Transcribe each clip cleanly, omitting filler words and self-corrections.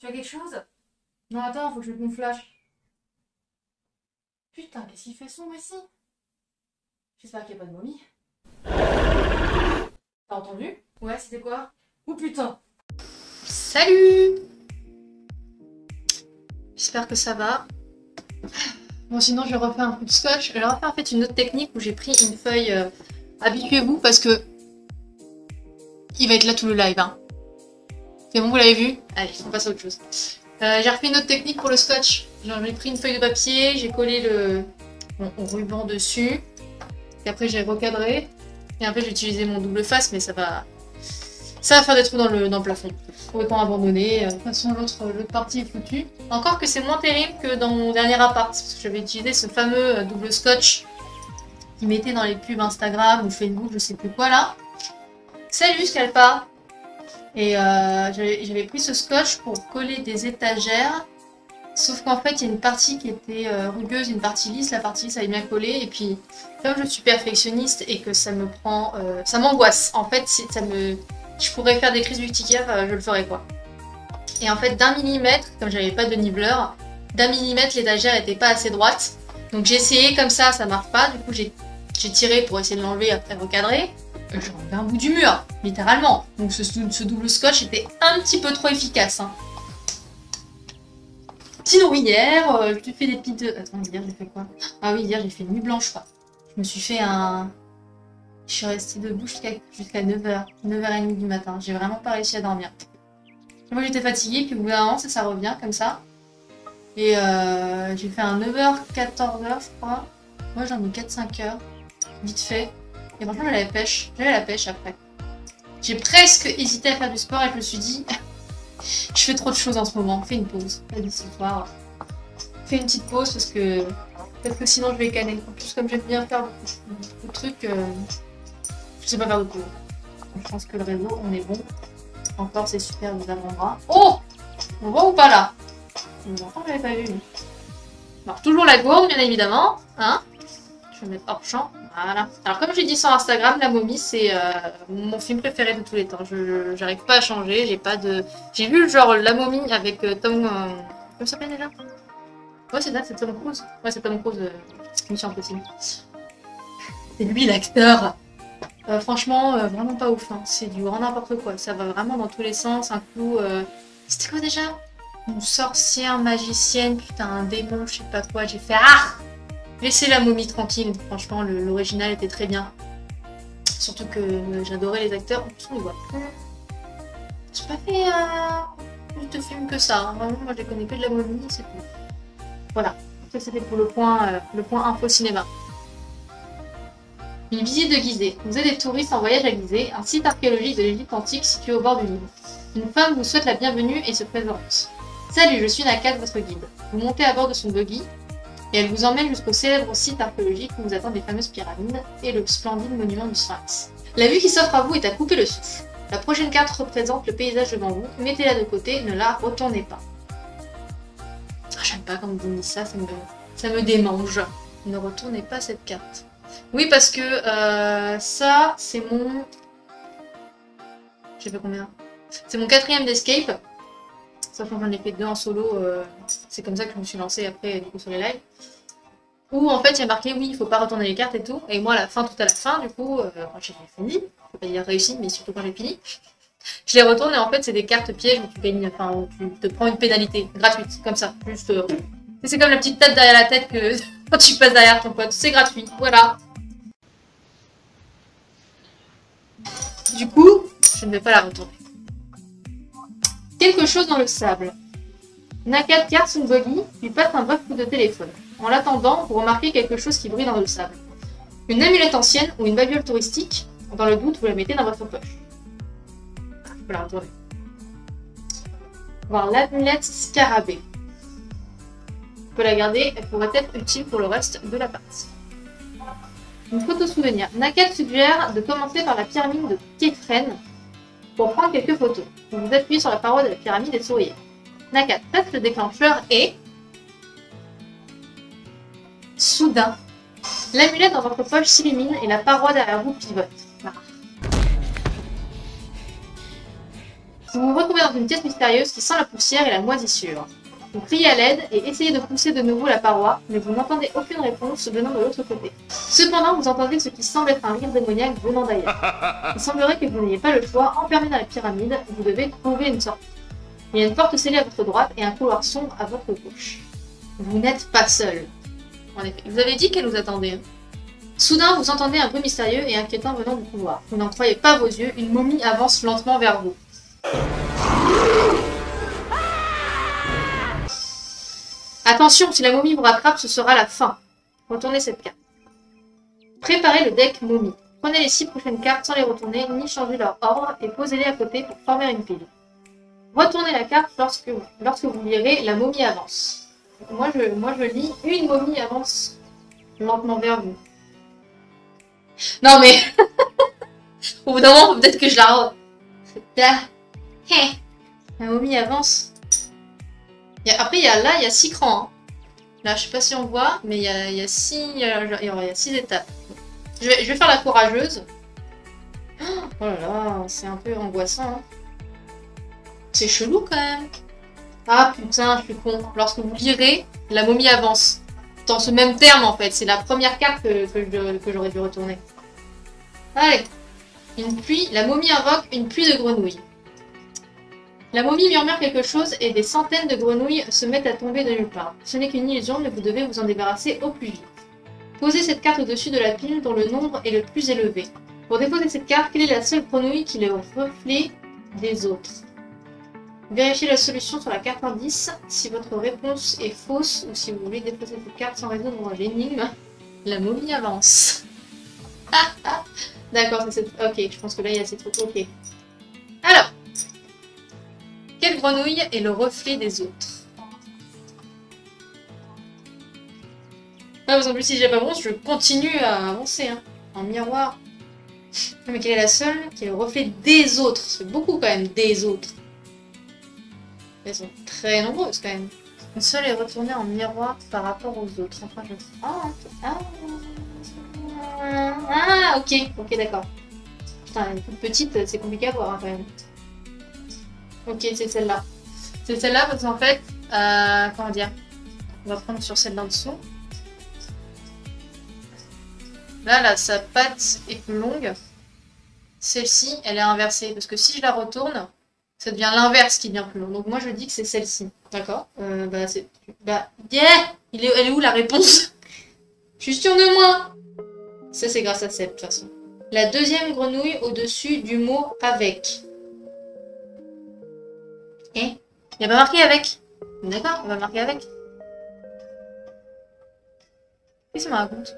Tu as quelque chose? Non, attends, faut que je mette mon flash. Putain, qu'est-ce qu'il fait sombre ici? J'espère qu'il n'y a pas de momie. T'as entendu? Ouais, c'était quoi? Oh putain! Salut! J'espère que ça va. Bon, sinon, je refais un coup de scotch. Je refais en fait une autre technique où j'ai pris une feuille. Habituez-vous parce que il va être là tout le live. Hein. C'est bon, vous l'avez vu? Allez, on passe à autre chose. J'ai refait une autre technique pour le scotch. J'ai pris une feuille de papier, j'ai collé mon ruban dessus. Et après, j'ai recadré. Et après, j'ai utilisé mon double face, mais ça va faire des trous dans le plafond. Complètement abandonné. De toute façon, l'autre partie est foutue. Encore que c'est moins terrible que dans mon dernier appart. Parce que j'avais utilisé ce fameux double scotch qu'ils mettaient dans les pubs Instagram ou Facebook, je sais plus quoi là. Salut Scalpa! Et j'avais pris ce scotch pour coller des étagères. Sauf qu'en fait, il y a une partie qui était rugueuse, une partie lisse. La partie lisse, elle est bien collée. Et puis, comme je suis perfectionniste et que ça me prend... ça m'angoisse. En fait, si je pourrais faire des crises d'urticaire, je le ferais quoi. Et en fait, d'1 mm, comme j'avais pas de niveleur, d'1 mm, l'étagère était pas assez droite. Donc j'ai essayé comme ça marche pas. Du coup, j'ai tiré pour essayer de l'enlever après recadrer. J'ai enlevé un bout du mur, littéralement. Donc ce double scotch était un petit peu trop efficace. Hein. Sinon, hier, je te fais des petites... Attends, hier, j'ai fait quoi? Ah oui, hier, j'ai fait une nuit blanche, quoi. Je me suis fait un... Je suis restée debout jusqu'à 9h, 9h30 du matin. J'ai vraiment pas réussi à dormir. Moi, j'étais fatiguée, puis au bout d'un moment, ça revient, comme ça. Et j'ai fait un 9h, 14h, je crois. Moi, j'en ai 4-5 heures, vite fait. Et franchement, j'avais la pêche après. J'ai presque hésité à faire du sport et je me suis dit... Je fais trop de choses en ce moment, fais une pause. Vas-y ce soir. Fais une petite pause parce que peut-être que sinon je vais canner. En plus comme j'aime bien faire beaucoup de trucs, je sais pas faire de cours. Je pense que le réseau, on est bon. Encore c'est super, nous avons bras. Oh! On voit ou pas là? Longtemps j'avais pas vu. Alors toujours la gourde bien évidemment. Hein? Je vais mettre hors champ. Voilà. Alors comme j'ai dit sur Instagram, La Momie c'est mon film préféré de tous les temps. J'arrive pas à changer. J'ai vu genre La Momie avec Tom. Comment ça s'appelle déjà? Ouais c'est ça, c'est Tom Cruise. Ouais c'est Tom Cruise. Mission Impossible. C'est lui l'acteur. Franchement vraiment pas ouf. Hein. C'est du grand n'importe quoi. Ça va vraiment dans tous les sens. Un coup. C'était quoi déjà? Une sorcière, magicienne, putain un démon, je sais pas quoi. J'ai fait laissez La Momie tranquille, franchement l'original était très bien. Surtout que j'adorais les acteurs, en plus on les voit plus. J'ai pas fait plus de films que ça, hein. Vraiment moi je les connais que de La Momie, c'est tout. Voilà, ça c'était pour le point info cinéma. Une visite de Gizeh. Vous êtes des touristes en voyage à Gizeh, un site archéologique de l'Égypte antique situé au bord du Nil. Une femme vous souhaite la bienvenue et se présente. Salut, je suis Nakat, votre guide. Vous montez à bord de son buggy. Et elle vous emmène jusqu'au célèbre site archéologique où vous attendent les fameuses pyramides et le splendide monument du Sphinx. La vue qui s'offre à vous est à couper le souffle. La prochaine carte représente le paysage devant vous, mettez-la de côté, ne la retournez pas. J'aime pas quand vous me dites ça, ça me démange. Ne retournez pas cette carte. Oui, parce que ça, c'est mon... J'ai fait combien? C'est mon 4e d'escape. Sachant que j'en ai fait 2 en solo, c'est comme ça que je me suis lancée après du coup sur les lives. Où en fait il y a marqué oui, il faut pas retourner les cartes et tout. Et moi à la fin, tout à la fin, du coup, quand j'ai fini, je peux pas dire réussi, mais surtout quand j'ai fini, je les retourne et en fait c'est des cartes pièges où tu gagnes, enfin où tu te prends une pénalité gratuite, comme ça. Juste, c'est comme la petite tape derrière la tête que quand tu passes derrière ton pote, c'est gratuit, voilà. Du coup, je ne vais pas la retourner. Quelque chose dans le sable. Nakat carte son buggy, lui passe un bref coup de téléphone. En l'attendant, vous remarquez quelque chose qui brille dans le sable. Une amulette ancienne ou une babiole touristique. Dans le doute, vous la mettez dans votre poche. Je peux la retourner. Voir l'amulette scarabée. On peut la garder, elle pourrait être utile pour le reste de la partie. Une photo souvenir. Nakat suggère de commencer par la pyramide de Képhren pour prendre quelques photos. Vous vous appuyez sur la paroi de la pyramide et souriez. Nakat presse le déclencheur et... Soudain, l'amulette dans votre poche s'illumine et la paroi derrière vous pivote. Ah. Vous vous retrouvez dans une pièce mystérieuse qui sent la poussière et la moisissure. Vous criez à l'aide et essayez de pousser de nouveau la paroi, mais vous n'entendez aucune réponse venant de l'autre côté. Cependant, vous entendez ce qui semble être un rire démoniaque venant d'ailleurs. Il semblerait que vous n'ayez pas le choix, enfermé dans la pyramide, vous devez trouver une sortie. Il y a une porte scellée à votre droite et un couloir sombre à votre gauche. Vous n'êtes pas seul. En effet, vous avez dit qu'elle nous attendait. Soudain, vous entendez un bruit mystérieux et inquiétant venant du couloir. Vous n'en croyez pas vos yeux, une momie avance lentement vers vous. Attention, si la momie vous rattrape, ce sera la fin. Retournez cette carte. Préparez le deck momie. Prenez les 6 prochaines cartes sans les retourner, ni changer leur ordre, et posez-les à côté pour former une pile. Retournez la carte lorsque vous lirez la momie avance. Moi je lis une momie avance lentement vers vous. Non mais au bout d'un moment, peut-être que je la... Là. La momie avance. Après, il y a 6 crans. Hein. Là, je sais pas si on voit, mais il y a 6 étapes. Je vais faire la courageuse. Oh là là, c'est un peu angoissant. Hein. C'est chelou quand même. Ah putain, je suis con. Lorsque vous lirez, la momie avance. Dans ce même terme en fait. C'est la première carte que j'aurais dû retourner. Allez. Une pluie. La momie invoque une pluie de grenouilles. La momie murmure quelque chose et des centaines de grenouilles se mettent à tomber de nulle part. Ce n'est qu'une illusion, mais vous devez vous en débarrasser au plus vite. Posez cette carte au-dessus de la pile dont le nombre est le plus élevé. Pour déposer cette carte, quelle est la seule grenouille qui est le reflet des autres? Vérifiez la solution sur la carte indice. Si votre réponse est fausse ou si vous voulez déposer cette carte sans résoudre l'énigme, la momie avance. D'accord, c'est cette... Ok, je pense que là il y a ces trucs. Ok. Alors. Quelle grenouille est le reflet des autres? Ah, parce qu'en plus, si j'ai pas bon, je continue à avancer. Hein. En miroir. Mais quelle est la seule qui est le reflet des autres? C'est beaucoup quand même, des autres. Elles sont très nombreuses quand même. Une seule est retournée en miroir par rapport aux autres. Enfin, je... ok, d'accord. Putain, elle est toute petite, c'est compliqué à voir hein, quand même. Ok, c'est celle-là. C'est celle-là parce qu'en fait, comment dire, on va prendre sur celle d'en dessous. Là, sa patte est plus longue. Celle-ci, elle est inversée. Parce que si je la retourne, ça devient l'inverse qui devient plus long. Donc moi, je dis que c'est celle-ci. D'accord yeah. Elle est où la réponse? Je suis sûre de moi. Ça, c'est grâce à Seb, de toute façon. La deuxième grenouille au-dessus du mot « avec ». Il n'y a pas marqué avec. D'accord, on va marquer avec. Qu'est-ce que ça me raconte?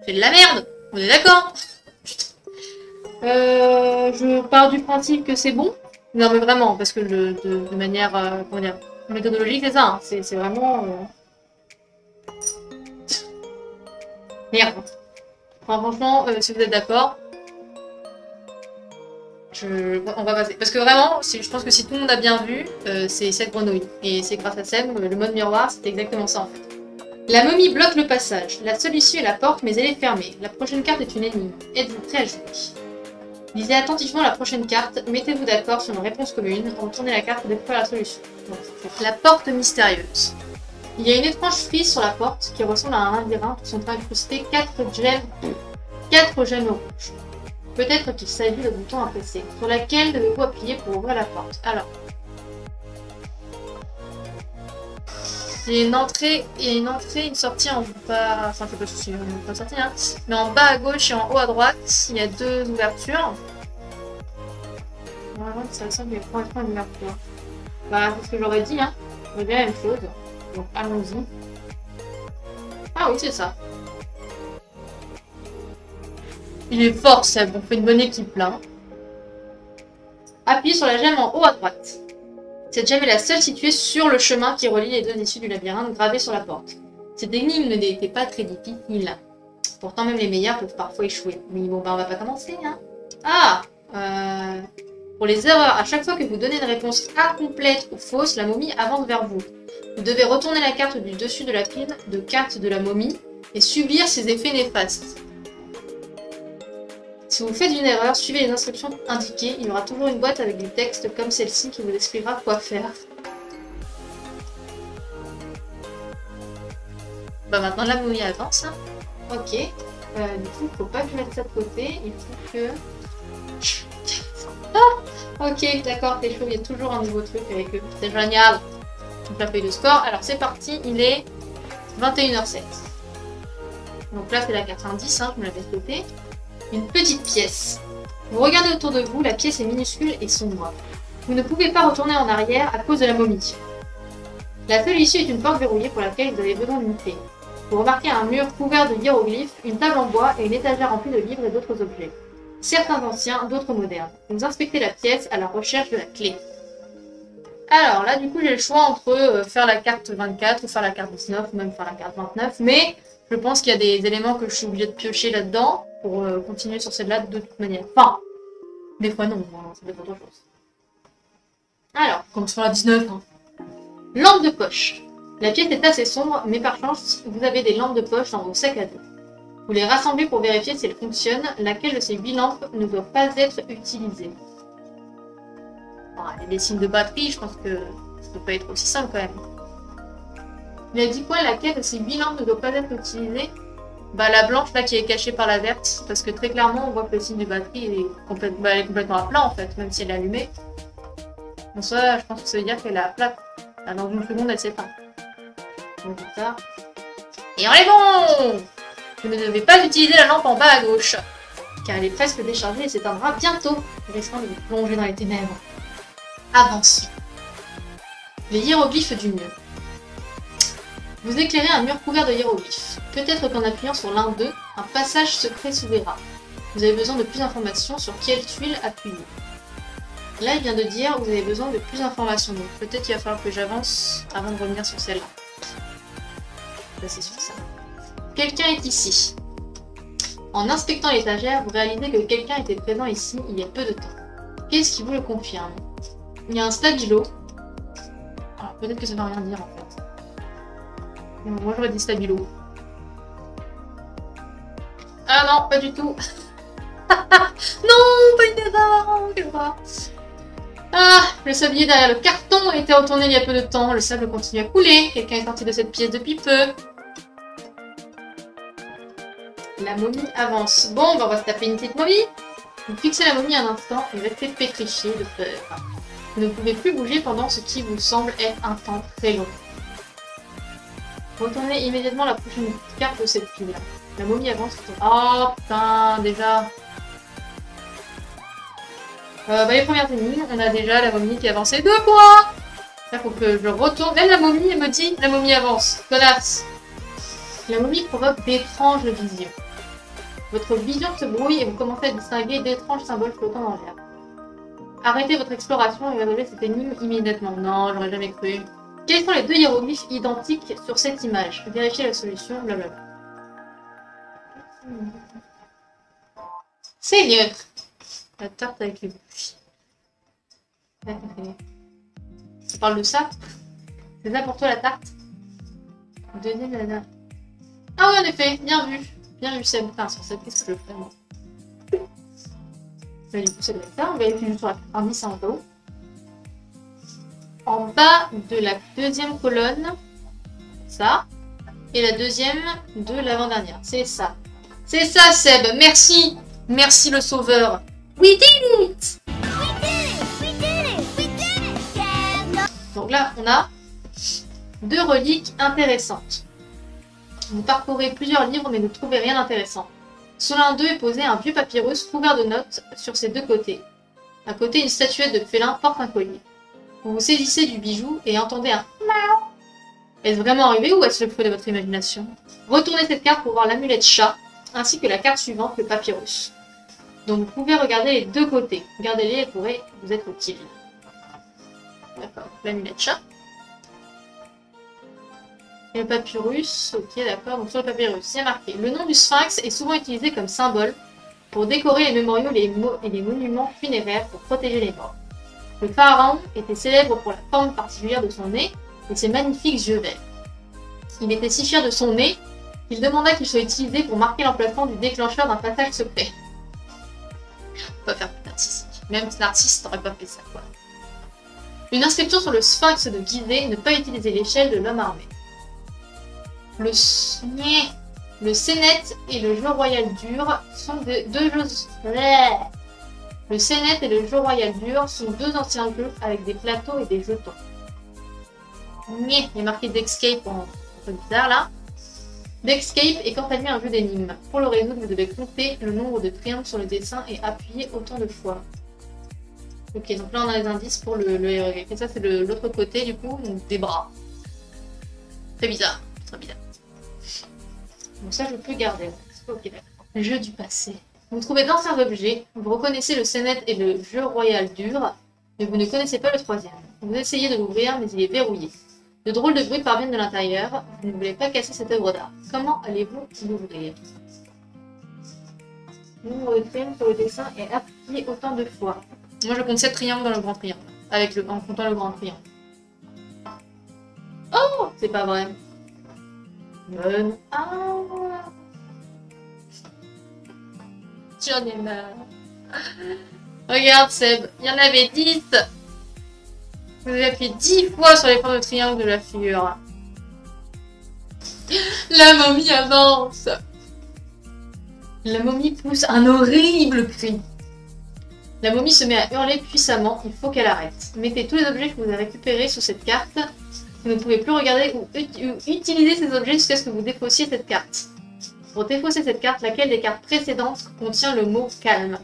C'est de la merde. On est d'accord. Je pars du principe que c'est bon. Non mais vraiment, parce que de manière, comment dire, méthodologique, c'est ça. Hein. C'est vraiment... Merde. Enfin, franchement, si vous êtes d'accord... On va passer. Parce que vraiment, je pense que si tout le monde a bien vu, c'est cette grenouille. Et c'est grâce à Seb, le mode miroir, c'est exactement ça en fait. La momie bloque le passage. La seule issue est la porte, mais elle est fermée. La prochaine carte est une énigme. Êtes-vous prêt à jouer? Lisez attentivement la prochaine carte, mettez-vous d'accord sur une réponse commune, retournez la carte pour découvrir la solution. Donc, la porte mystérieuse. Il y a une étrange frise sur la porte qui ressemble à un labyrinthe où sont incrustés 4 gemmes rouges. Peut-être qu'il s'agit du bouton à presser. Sur laquelle devez-vous appuyer pour ouvrir la porte? Alors. Il y a une entrée, une sortie en bas. Enfin, je sais pas si c'est une sortie, hein. Mais en bas à gauche et en haut à droite, il y a 2 ouvertures. Normalement, ça ressemble à une ouverture. Bah, c'est ce que j'aurais dit, hein. C'est bien la même chose. Donc, allons-y. Ah oui, c'est ça. Il est fort, Seb. On fait une bonne équipe, là. Appuyez sur la gemme en haut à droite. Cette gemme est la seule située sur le chemin qui relie les 2 issues du labyrinthe gravées sur la porte. Cette énigme n'était pas très difficile. Pourtant, même les meilleurs peuvent parfois échouer. Mais bon, bah, on va pas commencer, hein. Pour les erreurs, à chaque fois que vous donnez une réponse incomplète ou fausse, la momie avance vers vous. Vous devez retourner la carte du dessus de la pile de cartes de la momie et subir ses effets néfastes. Si vous faites une erreur, suivez les instructions indiquées. Il y aura toujours une boîte avec du texte comme celle-ci qui vous expliquera quoi faire. Bah maintenant la momie avance. Hein. Ok. Du coup, faut pas que je mette ça de côté. Il faut que... Ah, ok, d'accord, c'est chaud. Il y a toujours un nouveau truc avec eux. C'est génial. Donc la feuille de score. Alors c'est parti, il est 21h07. Donc là c'est la carte indice, hein, je me l'avais sauté. Une petite pièce. Vous regardez autour de vous, la pièce est minuscule et sombre. Vous ne pouvez pas retourner en arrière à cause de la momie. La seule issue est une porte verrouillée pour laquelle vous avez besoin d'une clé. Vous remarquez un mur couvert de hiéroglyphes, une table en bois et une étagère remplie de livres et d'autres objets. Certains anciens, d'autres modernes. Vous inspectez la pièce à la recherche de la clé. Alors là, du coup, j'ai le choix entre faire la carte 24 ou faire la carte 19 ou même faire la carte 29. Mais je pense qu'il y a des éléments que je suis obligée de piocher là-dedans pour continuer sur celle-là de toute manière. Enfin, des fois non, ça peut être autre chose. Alors, comme sur la 19. Hein. Lampe de poche. La pièce est assez sombre, mais par chance, vous avez des lampes de poche dans vos sacs à dos. Vous les rassemblez pour vérifier si elles fonctionnent. Laquelle de ces 8 lampes ne doit pas être utilisée? Il y a des signes de batterie, je pense que ça ne peut pas être aussi simple quand même. Il a dit quoi? Laquelle de ces 8 lampes ne doit pas être utilisée? Bah la blanche là qui est cachée par la verte, parce que très clairement on voit que le signe de batterie est complètement à plat en fait, même si elle est allumée. En soi, je pense que ça veut dire qu'elle est à plat. Là, dans une seconde elle s'éteint. Donc ça. Et on est bon! Vous ne devez pas utiliser la lampe en bas à gauche, car elle est presque déchargée et s'éteindra bientôt, risquant de vous plonger dans les ténèbres. Avance. Les hiéroglyphes du mur. Vous éclairez un mur couvert de hiéroglyphes. Peut-être qu'en appuyant sur l'un d'eux, un passage secret s'ouvrira. Vous avez besoin de plus d'informations sur quelle tuile appuyer. Là, il vient de dire que vous avez besoin de plus d'informations. Donc peut-être qu'il va falloir que j'avance avant de revenir sur celle-là. C'est sur ça. Quelqu'un est ici. En inspectant l'étagère, vous réalisez que quelqu'un était présent ici il y a peu de temps. Qu'est-ce qui vous le confirme? Il y a un stabilo. Alors peut-être que ça ne veut rien dire en fait. Moi j'aurais dit stabilo. Ah non, pas du tout. Non, pas une erreur. Ah, le sablier derrière le carton a été retourné il y a peu de temps. Le sable continue à couler. Quelqu'un est sorti de cette pièce depuis peu. La momie avance. Bon, bah on va se taper une petite momie. Vous fixez la momie un instant et restez pétrifié de peur. Vous ne pouvez plus bouger pendant ce qui vous semble être un temps très long. Retournez immédiatement la prochaine carte de cette pile. La momie avance. Oh putain, déjà. Les premières énigmes, on a déjà la momie qui a avancé 2 fois. Là, faut que je retourne. Même la momie, elle me dit la momie avance. Connasse. La momie provoque d'étranges visions. Votre vision se brouille et vous commencez à distinguer d'étranges symboles flottant dans l'air. Arrêtez votre exploration et résolvez cette énigme immédiatement. Non, j'aurais jamais cru. Quels sont les 2 hiéroglyphes identiques sur cette image? Vérifiez la solution, blablabla. Seigneur! La tarte avec les bougies. Tu parles de ça? C'est ça pour toi la tarte? Deuxième nana. Ah oui, en effet, bien vu. Bien vu, Seb. Putain, sur cette piste que je fais moi. Bah, du coup, ça doit être ça. On vérifie juste sur la indice en haut. En bas de la deuxième colonne, ça. Et la deuxième de l'avant-dernière. C'est ça. C'est ça, Seb. Merci. Merci le sauveur. We did it! Donc là, on a 2 reliques intéressantes. Vous parcourez plusieurs livres mais ne trouvez rien d'intéressant. Sur l'un d'eux est posé un vieux papyrus couvert de notes sur ses 2 côtés. À côté, une statuette de félin porte un collier. Vous vous saisissez du bijou et entendez un miaou. Est-ce vraiment arrivé ou est-ce le fruit de votre imagination? Retournez cette carte pour voir l'amulette chat, ainsi que la carte suivante, le papyrus. Donc vous pouvez regarder les 2 côtés. Regardez-les, elles pourraient vous être utiles. D'accord, l'amulette chat. Et le papyrus, ok d'accord, donc sur le papyrus, il y a marqué. Le nom du sphinx est souvent utilisé comme symbole pour décorer les mémoriaux et les monuments funéraires pour protéger les morts. Le pharaon était célèbre pour la forme particulière de son nez et ses magnifiques yeux verts. Il était si fier de son nez qu'il demanda qu'il soit utilisé pour marquer l'emplacement du déclencheur d'un passage secret. Pas faire plus narcissique. Même narcisse n'aurait pas fait ça, quoi. Une inscription sur le sphinx de Gizeh, ne pas utiliser l'échelle de l'homme armé. Le Sénète et le jeu royal dur sont deux jeux... Le Sénète et le jeu royal dur sont deux anciens jeux avec des plateaux et des jetons. Il est marqué d'Escape en un peu bizarre là. D'Escape est quant à lui un jeu d'énigmes. Pour le résoudre, vous devez compter le nombre de triangles sur le dessin et appuyer autant de fois. Ok, donc là on a les indices pour le héros. Et ça c'est l'autre côté du coup, donc des bras. C'est bizarre, très bizarre. Donc ça je peux garder. Ok, d'accord. Le jeu du passé. Vous trouvez d'anciens objets, vous reconnaissez le Sénète et le jeu royal dur, mais vous ne connaissez pas le troisième. Vous essayez de l'ouvrir, mais il est verrouillé. De drôles de bruits parviennent de l'intérieur. Vous ne voulez pas casser cette œuvre d'art. Comment allez-vous l'ouvrir? Nombre de triangles sur le dessin et appuyez autant de fois. Moi, je compte 7 triangles dans le grand triangle. En comptant le grand triangle. Oh! C'est pas vrai. Non. Ah! J'en ai marre. Regarde, Seb. Il y en avait 10. Vous avez appuyé 10 fois sur les points de triangle de la figure. La momie avance. La momie pousse un horrible cri. La momie se met à hurler puissamment. Il faut qu'elle arrête. Mettez tous les objets que vous avez récupérés sur cette carte. Vous ne pouvez plus regarder ou utiliser ces objets jusqu'à ce que vous défaussiez cette carte. Pour défausser cette carte, laquelle des cartes précédentes contient le mot calme?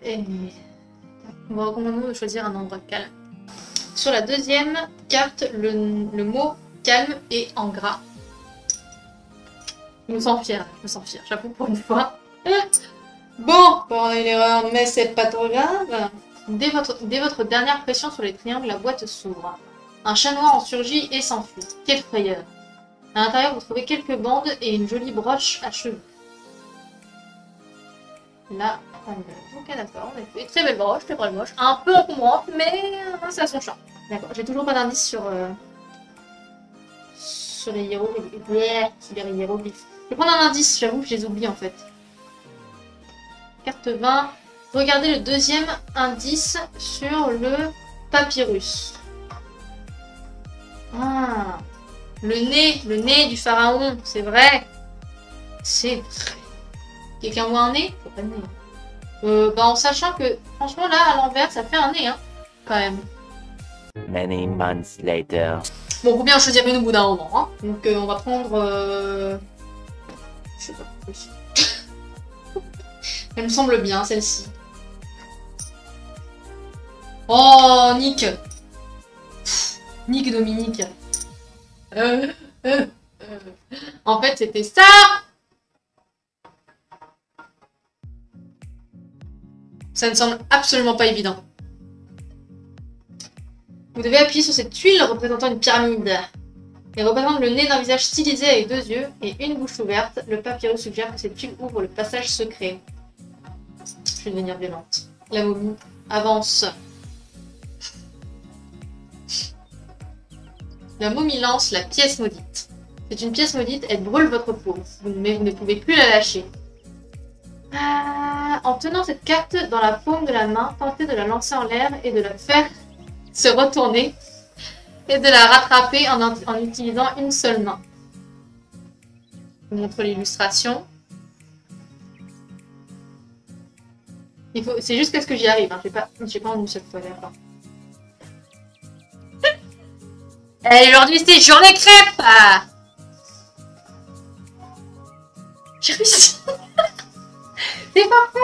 Et... on va recommander de choisir un endroit calme. Sur la deuxième carte, le mot calme est en gras. Je me sens fière, j'avoue pour une fois. Bon, on a une erreur, mais c'est pas trop grave. Dès votre dernière pression sur les triangles, la boîte s'ouvre. Un chat noir en surgit et s'enfuit. Quelle frayeur! À l'intérieur, vous trouvez quelques bandes et une jolie broche à cheveux. Là, ok, d'accord, en effet. Très belle broche, un peu encombrante, mais ça a son charme. D'accord, j'ai toujours pas d'indice sur les hiéroglyphes. Je vais prendre un indice, j'avoue que je les oublie en fait. Carte 20. Regardez le deuxième indice sur le papyrus. Ah, le nez du pharaon, c'est vrai. C'est vrai. Quelqu'un voit un nez? Faut pas de nez. En sachant que, franchement, là, à l'envers, ça fait un nez, hein, quand même. Many months later. Bon, faut bien choisir une au bout d'un moment, hein. Donc, on va prendre... Je sais pas plus. Elle me semble bien, celle-ci. Oh, Nick. Nick Dominique. En fait, c'était ça. Ça ne semble absolument pas évident. Vous devez appuyer sur cette tuile représentant une pyramide. Elle représente le nez d'un visage stylisé avec 2 yeux et une bouche ouverte. Le papyrus suggère que cette tuile ouvre le passage secret. Je vais devenir violente. La momie avance. La momie lance la pièce maudite. C'est une pièce maudite, elle brûle votre peau, mais vous ne pouvez plus la lâcher. En tenant cette carte dans la paume de la main, tentez de la lancer en l'air et de la faire se retourner et de la rattraper en utilisant une seule main. Je vous montre l'illustration. C'est juste qu'à ce que j'y arrive, hein. J'ai pas en une seule fois, d'accord. Et aujourd'hui c'est journée crêpe. J'ai réussi. C'est parfait.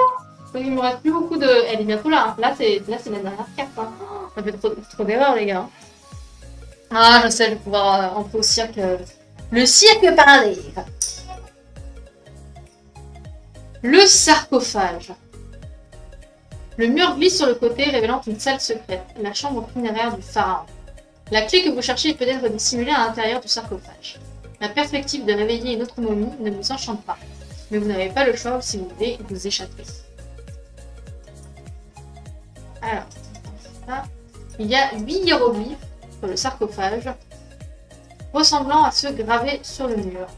Donc il me reste plus beaucoup de... Elle est bientôt là, hein. Là c'est la dernière carte, hein. Ça fait trop d'erreurs les gars. Ah je sais, je vais pouvoir entrer au cirque. Le cirque parallèle. Le sarcophage. Le mur glisse sur le côté, révélant une salle secrète, la chambre funéraire du pharaon. La clé que vous cherchez est peut-être dissimulée à l'intérieur du sarcophage. La perspective de réveiller une autre momie ne vous enchante pas, mais vous n'avez pas le choix si vous voulez vous échapper. Alors, ça, il y a 8 hiéroglyphes sur le sarcophage, ressemblant à ceux gravés sur le mur.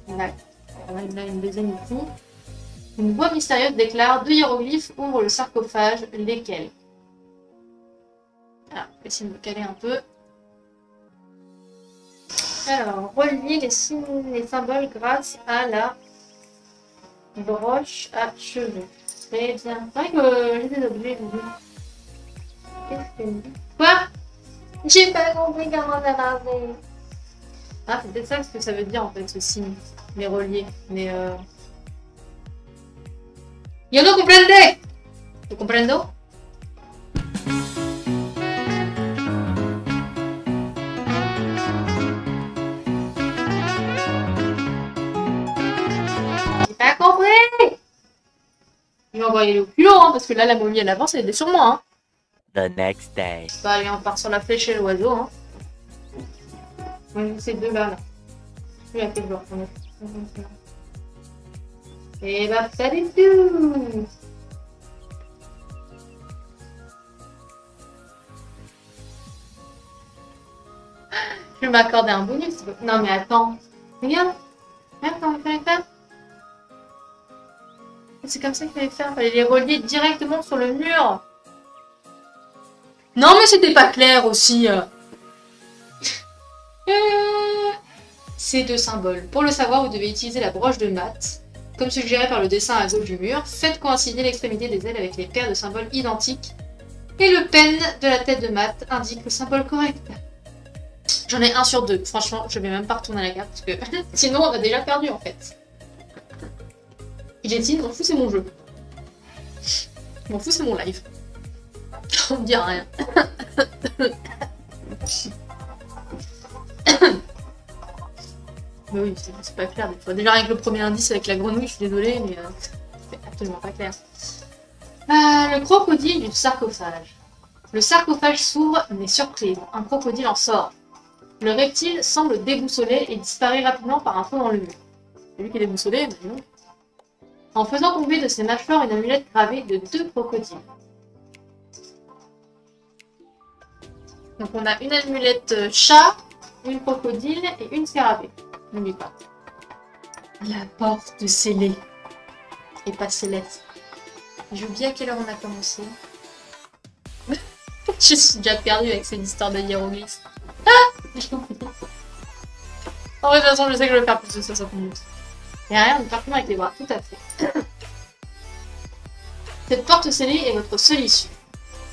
Voilà. On a une deuxième ici. Une voix mystérieuse déclare 2 hiéroglyphes ouvrent le sarcophage, lesquels? Alors, je vais essayer de me caler un peu. Alors, relier les signes, les symboles grâce à la broche à cheveux. Très bien. C'est vrai que j'ai des objets. Qu'est-ce qu'elle dit? Quoi? J'ai pas compris comment ça marchait. Ah, c'est peut-être ça ce que ça veut dire en fait, ce signe. Les reliés. Mais Yo no comprende! ¿Lo comprendo? J'ai pas compris! Je vais envoyer le culot, hein, parce que là, la momie, elle avance, elle est sur moi. Hein. The next day. Bah, allez, on part sur la flèche et l'oiseau. Hein. Ces deux-là, là. Celui-là, que je dois reconnaître. Et bah, pas du tout! Je vais m'accorder un bonus. Non, mais attends. Regarde. Regarde comment il fallait faire. C'est comme ça qu'il fallait faire. Il fallait les relier directement sur le mur. Non, mais c'était pas clair aussi. Ces deux symboles. Pour le savoir, vous devez utiliser la broche de mat. Comme suggéré par le dessin à gauche du mur, faites coïncider l'extrémité des ailes avec les paires de symboles identiques. Et le pen de la tête de mat indique le symbole correct. J'en ai 1 sur 2. Franchement, je vais même pas retourner la carte parce que sinon on a déjà perdu en fait. J'ai dit, m'en fous, c'est mon jeu. M'en fous, c'est mon live. On me dit rien. Mais oui, c'est pas clair des fois. Déjà avec le premier indice avec la grenouille, je suis désolée, mais c'est absolument pas clair. Le crocodile du sarcophage. Le sarcophage s'ouvre, mais surprise, un crocodile en sort. Le reptile semble déboussolé et disparaît rapidement par un trou dans le mur. C'est lui qui est déboussolé, mais non. En faisant tomber de ses mâchoires une amulette gravée de 2 crocodiles. Donc on a une amulette chat, une crocodile et une scarabée. N'oublie pas. La porte scellée. Et pas céleste. J'ai oublié à quelle heure on a commencé. Je suis déjà perdue avec cette histoire de hiéroglyphes. En vrai, de toute façon, je sais que je vais faire plus de 60 minutes. Il n'y a rien de parfaitement avec les bras, tout à fait. Cette porte scellée est votre seule issue.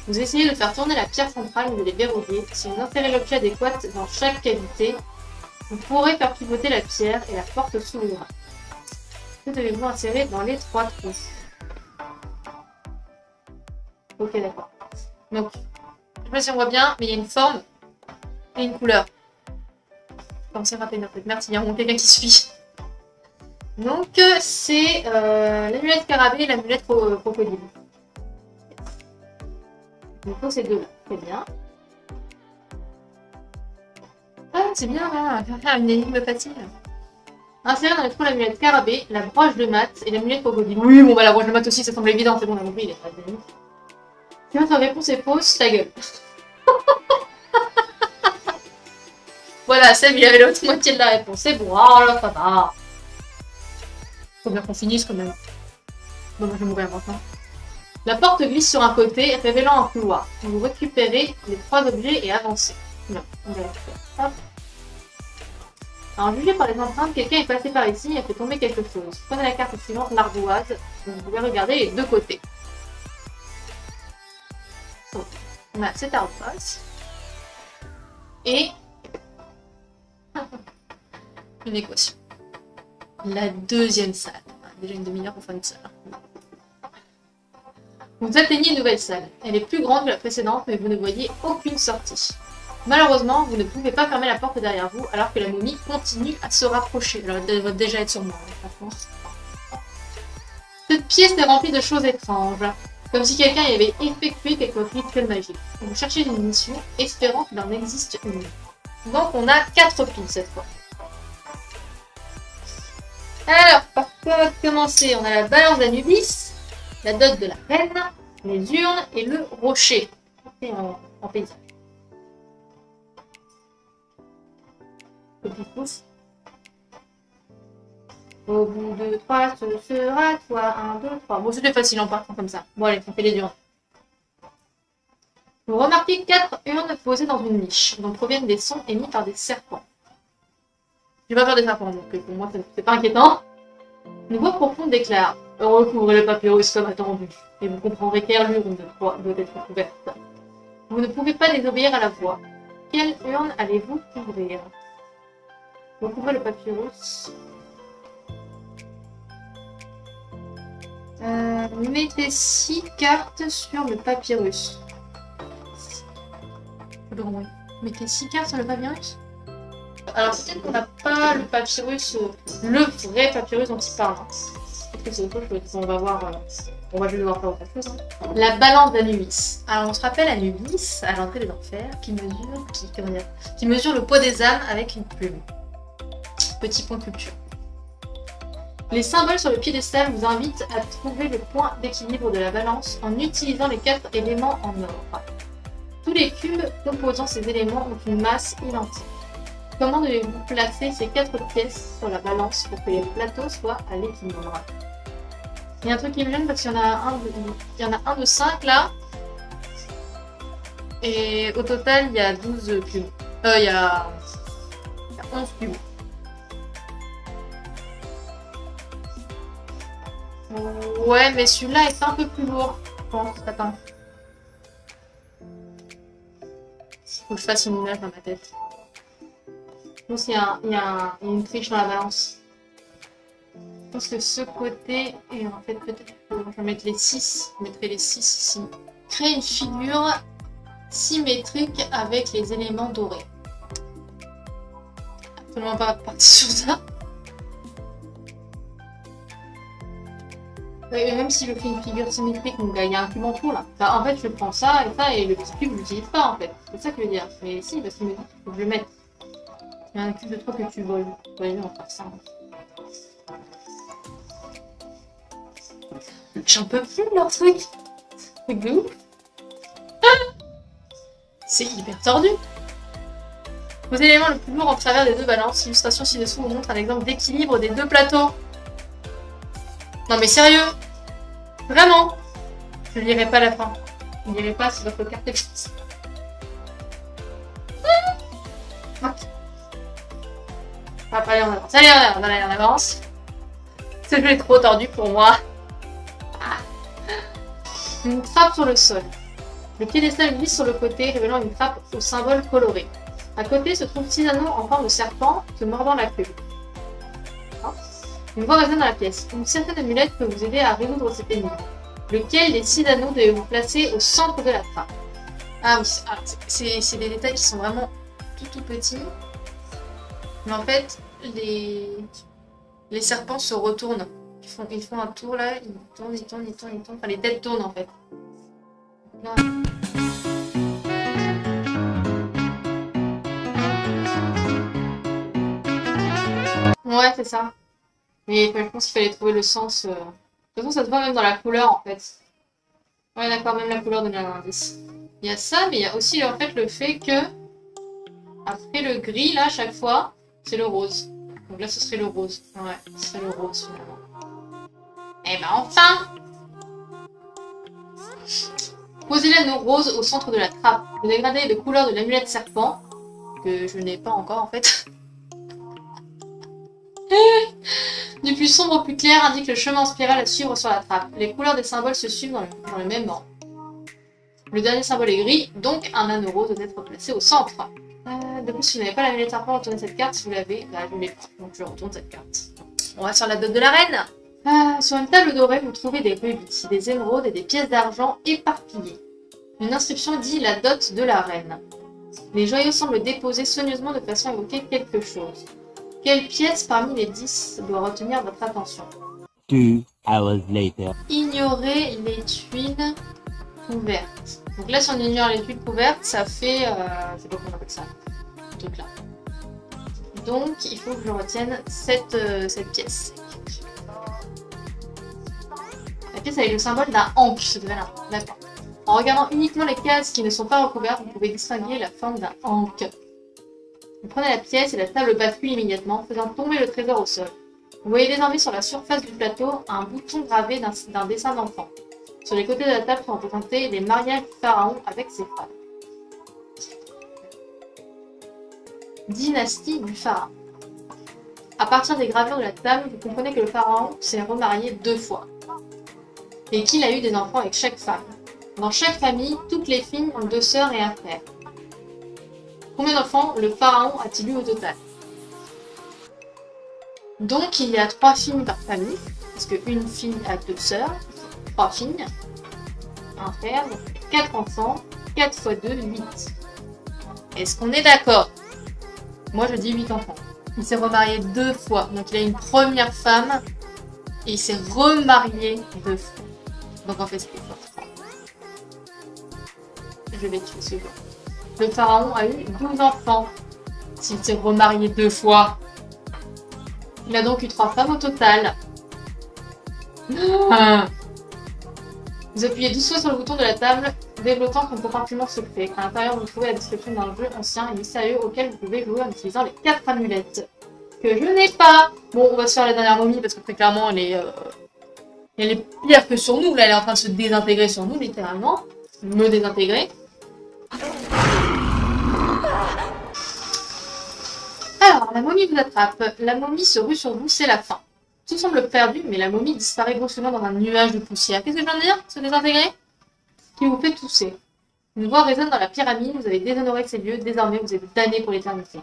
Vous essayez de faire tourner la pierre centrale ou de les verrouiller. Si vous insérez l'objet adéquat dans chaque cavité, vous pourrez faire pivoter la pierre et la porte s'ouvrira. Que devez-vous insérer dans les 3 trous? Ok, d'accord. Donc, je sais pas si on voit bien, mais il y a une forme et une couleur. Comme c'est rappelé en fait. Merci, il y a quelqu'un qui suit. Donc, c'est l'amulette scarabée et l'amulette crocodile. Il faut ces deux-là. C'est bien. Ah, c'est bien, là. Une énigme facile. Insérer dans le trou l'amulette scarabée, la broche de mat et l'amulette crocodile. Oui, bon, bah la broche de mat aussi, ça semble évident. C'est bon, on a compris, il est pas bien. Si votre réponse est fausse, ta gueule. Voilà, Seb, il avait l'autre moitié de la réponse. C'est bon, oh là, ça va. Faut bien qu'on finisse quand même. Bon, moi je vais mourir maintenant. La porte glisse sur un côté, révélant un couloir. Vous récupérez les 3 objets et avancez. Non, on va faire. Hop. Alors, jugé par les empreintes, quelqu'un est passé par ici et a fait tomber quelque chose. Prenez la carte suivante, l'ardoise. Vous pouvez regarder les 2 côtés. Donc, on a cette ardoise. Et une équation. La deuxième salle. Déjà une demi-heure pour faire une salle. Vous atteignez une nouvelle salle. Elle est plus grande que la précédente, mais vous ne voyez aucune sortie. Malheureusement, vous ne pouvez pas fermer la porte derrière vous, alors que la momie continue à se rapprocher. Alors, elle devrait déjà être sur moi, franchement. Cette pièce est remplie de choses étranges, comme si quelqu'un y avait effectué quelque rituel magique. Vous cherchez une mission, espérant qu'il en existe une. Donc, on a 4 piles cette fois. Alors, par quoi on va commencer? On a la balance d'Anubis, la dot de la reine, les urnes et le rocher. Et en paysage. Petit pouce. Au bout de 3, ce sera toi. 1, 2, 3. Bon, c'était facile en partant comme ça. Bon, allez, on fait les urnes. Vous remarquez 4 urnes posées dans une niche, dont proviennent des sons émis par des serpents. Je vais pas faire des serpents, donc pour moi, c'est pas inquiétant. Une voix profonde déclare « Recouvrez le papyrus comme attendu, et vous comprendrez quelle urne doit être couverte. Vous ne pouvez pas désobéir à la voix. Quelle urne allez-vous couvrir? Recouvrez le papyrus. Mettez 6 cartes sur le papyrus. Mettez 6 cartes sur le papyrus. Alors peut-être qu'on n'a pas le papyrus, le vrai papyrus dont il parle. Peut-être que c'est autre chose. On va voir. On va juste devoir faire autre chose. Hein. La balance d'Anubis. Alors on se rappelle Anubis à l'entrée des enfers qui mesure le poids des âmes avec une plume. Petit point culture. Les symboles sur le piédestal vous invitent à trouver le point d'équilibre de la balance en utilisant les 4 éléments en ordre. Tous les cubes composant ces éléments ont une masse identique. Comment devez-vous placer ces 4 pièces sur la balance pour que les plateaux soient à l'équilibre? Il y a un truc qui me gêne parce qu'il y en a un de 5 là. Et au total, il y a 12 cubes. Il y a 11 cubes. Ouais, mais celui-là est un peu plus lourd, je pense. Attends. Faut que je fasse une image dans ma tête. Je pense qu'il y a une triche dans la balance. Je pense que ce côté, et en fait peut-être je vais mettre les 6. Je mettrai les 6 ici. Créer une figure symétrique avec les éléments dorés. Absolument pas partir sur ça. Même si je fais une figure symétrique, donc il y a un cube en trop là. Enfin, en fait, je prends ça et le petit cube, je l'utilise pas en fait. C'est ça que je veux dire. Mais si, parce qu'il me dit qu'il faut que je le mette. Il y a un cube de 3 que tu voles. Ouais, on va faire ça. J'en peux plus de leur truc. Truc de ouf. C'est hyper tordu. Vos éléments le plus lourd en travers des 2 balances. L'illustration ci-dessous vous montre un exemple d'équilibre des 2 plateaux. Non mais sérieux? Vraiment? Je lirai pas la fin. Je lirai pas si votre carte est fixe. Allez, on avance. Allez, on avance. Ce jeu est trop tordu pour moi. Une trappe sur le sol. Le piédestal glisse sur le côté, révélant une trappe au symbole coloré. À côté se trouvent 6 anneaux en forme de serpent se mordant la queue. Une voix résonne dans la pièce. Une certaine amulette peut vous aider à résoudre cette énigme. Lequel des 6 anneaux devez-vous placer au centre de la trappe? Ah oui, c'est des détails qui sont vraiment tout petits. Mais en fait, les serpents se retournent. Ils font un tour là, ils tournent. Enfin, les têtes tournent en fait. Là. Ouais, c'est ça. Mais je pense qu'il fallait trouver le sens. De toute façon, ça se voit même dans la couleur en fait. Ouais, d'accord, même la couleur donne un indice. Il y a ça, mais il y a aussi en fait le fait que après le gris, là, chaque fois, c'est le rose. Donc là, ce serait le rose. Ouais, ce serait le rose finalement. Eh ben enfin! Posez l'anneau rose au centre de la trappe. Le dégradé de couleur de l'amulette serpent, que je n'ai pas encore en fait. Du plus sombre au plus clair indique le chemin en spirale à suivre sur la trappe. Les couleurs des symboles se suivent dans le même ordre. Le dernier symbole est gris, donc un anneau rose doit être placé au centre. De plus, si vous n'avez pas l'amulette serpent, retournez cette carte. Si vous l'avez, bah, je ne l'ai pas. Donc je retourne cette carte. On va sur la dot de la reine. Sur une table dorée, vous trouvez des rubis, des émeraudes et des pièces d'argent éparpillées. Une inscription dit la dot de la reine. Les joyaux semblent déposés soigneusement de façon à évoquer quelque chose. Quelle pièce parmi les 10 doit retenir votre attention? 2 hours later. Ignorez les tuiles couvertes. Donc là, si on ignore les tuiles couvertes, ça fait... c'est pas comment on appelle ça. Ce truc là. Donc, il faut que je retienne cette pièce. La pièce avec le symbole d'un ankh, c'est là. D'accord. En regardant uniquement les cases qui ne sont pas recouvertes, vous pouvez distinguer la forme d'un ankh. Vous prenez la pièce et la table bascule immédiatement, faisant tomber le trésor au sol. Vous voyez désormais sur la surface du plateau un bouton gravé d'un dessin d'enfant. Sur les côtés de la table sont représentés les mariages du pharaon avec ses femmes. Dynastie du pharaon. À partir des gravures de la table, vous comprenez que le pharaon s'est remarié 2 fois. Et qu'il a eu des enfants avec chaque femme. Dans chaque famille, toutes les filles ont 2 sœurs et un frère. Combien d'enfants le pharaon a-t-il eu au total? Donc il y a 3 filles par famille, parce qu'une fille a 2 sœurs, 3 filles, un frère, donc 4 enfants, 4 fois 2, 8. Est-ce qu'on est d'accord? Moi je dis 8 enfants. Il s'est remarié 2 fois, donc il a une première femme, et il s'est remarié 2 fois. Donc en fait c'était 3. Je vais tuer ce gars. Le pharaon a eu 12 enfants, s'il s'est remarié 2 fois. Il a donc eu 3 femmes au total. Vous appuyez 12 fois sur le bouton de la table, débloquant un compartiment secret. À l'intérieur, vous trouvez la description d'un jeu ancien et mystérieux auquel vous pouvez jouer en utilisant les 4 amulettes. Que je n'ai pas. Bon, on va se faire la dernière momie parce que très clairement, elle est pire que sur nous. Là, elle est en train de se désintégrer sur nous, littéralement. Me désintégrer. Alors, la momie vous attrape. La momie se rue sur vous, c'est la fin. Tout semble perdu, mais la momie disparaît brusquement dans un nuage de poussière. Qu'est-ce que je viens de dire? Se désintégrer? Qui vous fait tousser. Une voix résonne dans la pyramide, vous avez déshonoré ces lieux, désormais vous êtes damné pour l'éternité.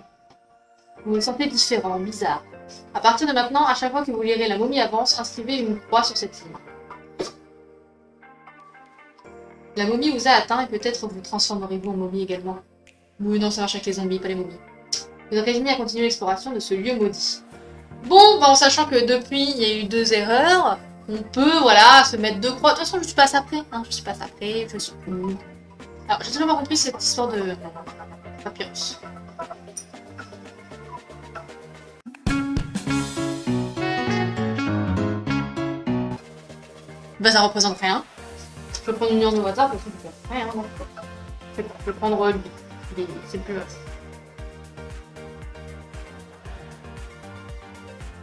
Vous vous sentez différent, bizarre. À partir de maintenant, à chaque fois que vous lirez La momie avance, inscrivez une croix sur cette ligne. La momie vous a atteint et peut-être vous transformerez-vous en momie également. Oui, non, ça marche avec les zombies, pas les momies. Vous êtes résigné à continuer l'exploration de ce lieu maudit. Bon, bah en sachant que depuis, il y a eu 2 erreurs, on peut, voilà, se mettre 2 croix. De toute façon, je suis passe après, hein, je suis passe après, je suis... Alors, j'ai toujours pas compris cette histoire de papyrus. Bah, ça représente rien. Je peux prendre une nuance de hasard parce que ça fait rien. Non. Je vais prendre lui. C'est plus moche.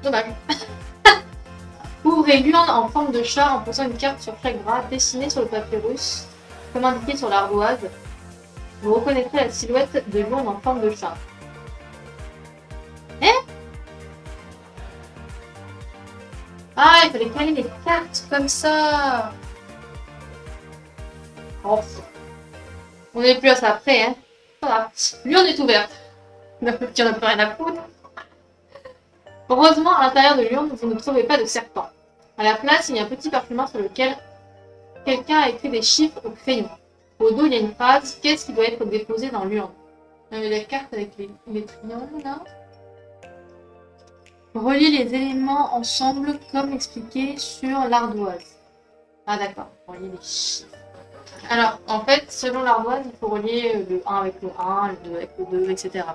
Dommage. Ouvrez l'urne en forme de chat en posant une carte sur chaque bras dessinée sur le papyrus, comme indiqué sur l'ardoise. Vous reconnaîtrez la silhouette de l'urne en forme de chat. Eh? Ah, il fallait caler les cartes comme ça. Oh. On n'est plus à ça après, hein. Voilà. L'urne est ouverte. Il n'y en a plus rien à foutre. Heureusement, à l'intérieur de l'urne, vous ne trouvez pas de serpent. À la place, il y a un petit parchemin sur lequel quelqu'un a écrit des chiffres au crayon. Au dos, il y a une phrase. Qu'est-ce qui doit être déposé dans l'urne? La carte avec les triangles, là. Reliez les éléments ensemble comme expliqué sur l'ardoise. Ah d'accord, relier les chiffres. Alors, en fait, selon l'ardoise, il faut relier le 1 avec le 1, le 2 avec le 2, etc.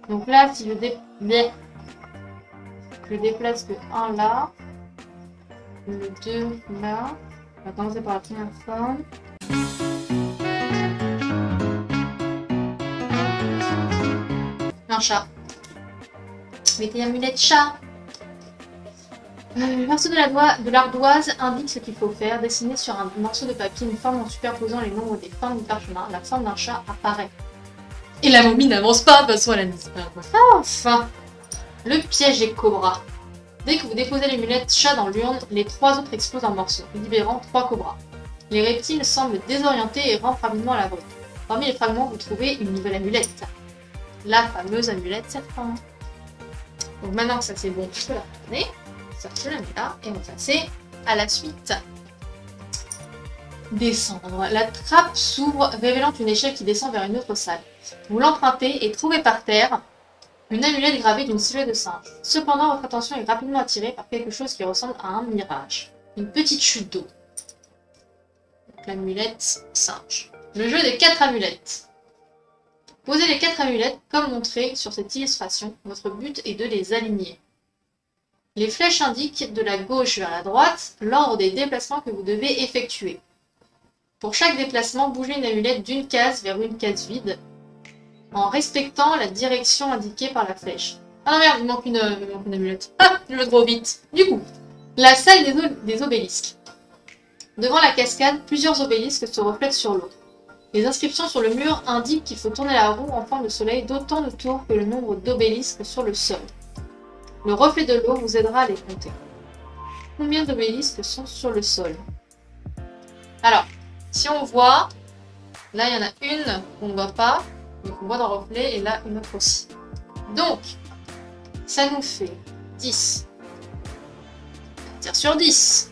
Donc là, si je déplace le 1 là, le 2 là, on va commencer par la première forme. Un chat. Mettez l'amulette chat. Le morceau de l'ardoise indique ce qu'il faut faire. Dessiner sur un morceau de papier une forme en superposant les nombres des formes du parchemin. La forme d'un chat apparaît. Et la momie n'avance pas, de toute façon elle a disparu. Enfin, le piège des cobras. Dès que vous déposez l'amulette chat dans l'urne, les 3 autres explosent en morceaux, libérant 3 cobras. Les reptiles semblent désorientés et rampent rapidement à la brute. Parmi les fragments, vous trouvez une nouvelle amulette. La fameuse amulette serpent. Donc maintenant que ça c'est bon, je peux la retourner. Ça je la mets là et on va passer à la suite. Descendre. La trappe s'ouvre, révélant une échelle qui descend vers une autre salle. Vous l'empruntez et trouvez par terre une amulette gravée d'une silhouette de singe. Cependant, votre attention est rapidement attirée par quelque chose qui ressemble à un mirage. Une petite chute d'eau. L'amulette singe. Le jeu des 4 amulettes. Posez les 4 amulettes comme montré sur cette illustration. Votre but est de les aligner. Les flèches indiquent de la gauche vers la droite l'ordre des déplacements que vous devez effectuer. Pour chaque déplacement, bougez une amulette d'une case vers une case vide en respectant la direction indiquée par la flèche. Ah non merde, il me manque une amulette. Ah, je vais trop vite. Du coup, la salle des obélisques. Devant la cascade, plusieurs obélisques se reflètent sur l'eau. Les inscriptions sur le mur indiquent qu'il faut tourner la roue en forme de soleil d'autant de tours que le nombre d'obélisques sur le sol. Le reflet de l'eau vous aidera à les compter. Combien d'obélisques sont sur le sol? Alors, si on voit, là il y en a une qu'on ne voit pas, mais qu'on voit dans le reflet, et là une autre aussi. Donc, ça nous fait 10. Tire sur 10.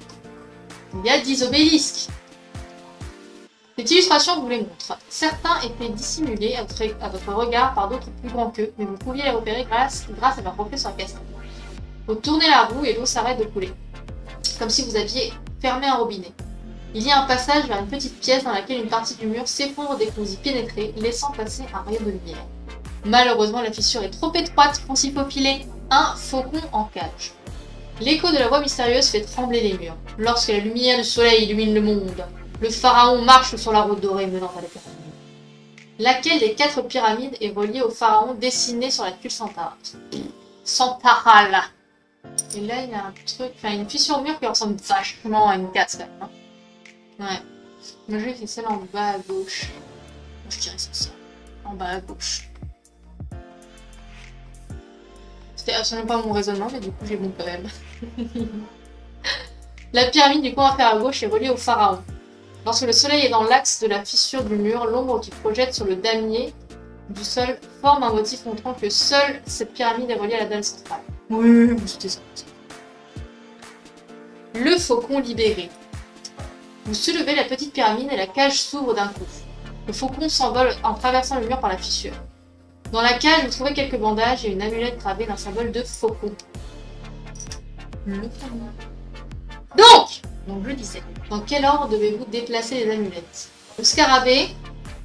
Il y a 10 obélisques. Cette illustration vous les montre. Certains étaient dissimulés à votre regard par d'autres plus grands qu'eux, mais vous pouviez les repérer grâce à leur reflet sur la cascade. Vous tournez la roue et l'eau s'arrête de couler, comme si vous aviez fermé un robinet. Il y a un passage vers une petite pièce dans laquelle une partie du mur s'effondre dès que vous y pénétrez, laissant passer un rayon de lumière. Malheureusement, la fissure est trop étroite pour s'y faufiler. Un faucon en cage. L'écho de la voix mystérieuse fait trembler les murs. Lorsque la lumière du soleil illumine le monde, le pharaon marche sur la route dorée menant à la pyramide. Laquelle des 4 pyramides est reliée au pharaon dessiné sur la tuile Santaral. Et là, il y a un truc, enfin une fissure au mur qui ressemble vachement à une case quand même. Hein. Ouais. Moi, je vais faire celle en bas à gauche. Je dirais c'est ça. En bas à gauche. C'était absolument pas mon raisonnement, mais du coup, j'ai bon quand même. La pyramide du coin inférieur à gauche est reliée au pharaon. Lorsque le soleil est dans l'axe de la fissure du mur, l'ombre qui projette sur le damier du sol forme un motif montrant que seule cette pyramide est reliée à la dalle centrale. Oui, c'était ça. Le faucon libéré. Vous soulevez la petite pyramide et la cage s'ouvre d'un coup. Le faucon s'envole en traversant le mur par la fissure. Dans la cage, vous trouvez quelques bandages et une amulette gravée d'un symbole de faucon. Le fameux. Donc, je disais, dans quel ordre devez-vous déplacer les amulettes? Le scarabée,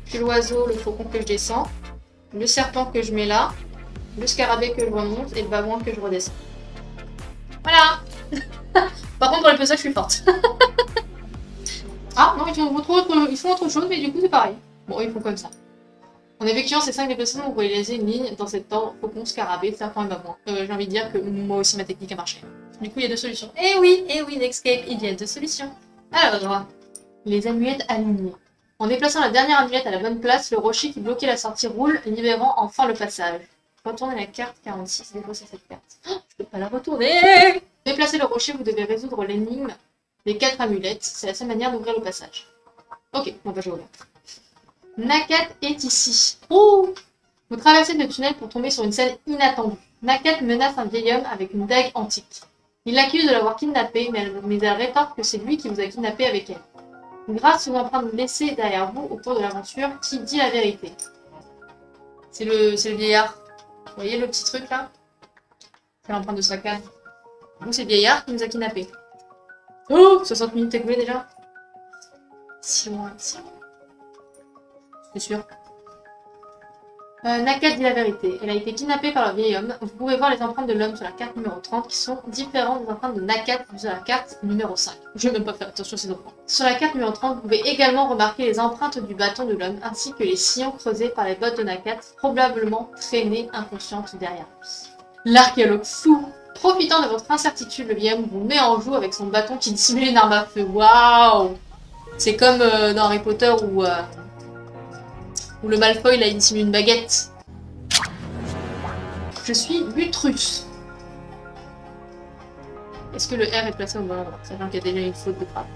puis l'oiseau, le faucon que je descends, le serpent que je mets là, le scarabée que je remonte et le babouin que je redescends. Voilà. Par contre, pour les puzzles, je suis forte. Ah non, ils font autre chose, mais du coup, c'est pareil. Bon, ils font comme ça. En effectuant ces 5 déplacements, vous pouvez laisser une ligne dans cet ordre faucon, scarabée, serpent et babouin. J'ai envie de dire que moi aussi, ma technique a marché. Du coup, il y a 2 solutions. Eh oui, Netscape, il y a 2 solutions. Alors, les amulettes alignées. En déplaçant la dernière amulette à la bonne place, le rocher qui bloquait la sortie roule, libérant enfin le passage. Retournez la carte 46, défausser cette carte. Oh, je peux pas la retourner. Déplacez le rocher, vous devez résoudre l'énigme des 4 amulettes. C'est la seule manière d'ouvrir le passage. Ok, on va jouer au là. Nakat est ici. Oh! Vous traversez le tunnel pour tomber sur une scène inattendue. Nakat menace un vieil homme avec une dague antique. Il l'accuse de l'avoir kidnappé, mais elle rétorque que c'est lui qui vous a kidnappé avec elle. Grâce aux empreintes laissées derrière vous au cours de l'aventure, qui dit la vérité? C'est le vieillard. Vous voyez le petit truc là? C'est l'empreinte de sa canne. Donc c'est le vieillard qui nous a kidnappés. Oh! 60 minutes écoulées déjà? Si loin, si loin. C'est sûr. Nakat dit la vérité. Elle a été kidnappée par le vieil homme. Vous pouvez voir les empreintes de l'homme sur la carte numéro 30 qui sont différentes des empreintes de Nakat sur la carte numéro 5. Je vais même pas faire attention à ces empreintes. Sur la carte numéro 30, vous pouvez également remarquer les empreintes du bâton de l'homme ainsi que les sillons creusés par les bottes de Nakat, probablement traînées inconscientes derrière lui. L'archéologue fou. Profitant de votre incertitude, le vieil homme vous met en joue avec son bâton qui dissimule une arme à feu. Waouh! C'est comme dans Harry Potter où le Malfoy, là, il dissimule une baguette. Je suis Butrus. Est-ce que le R est placé au bon endroit, sachant qu'il y a déjà une faute de frappe?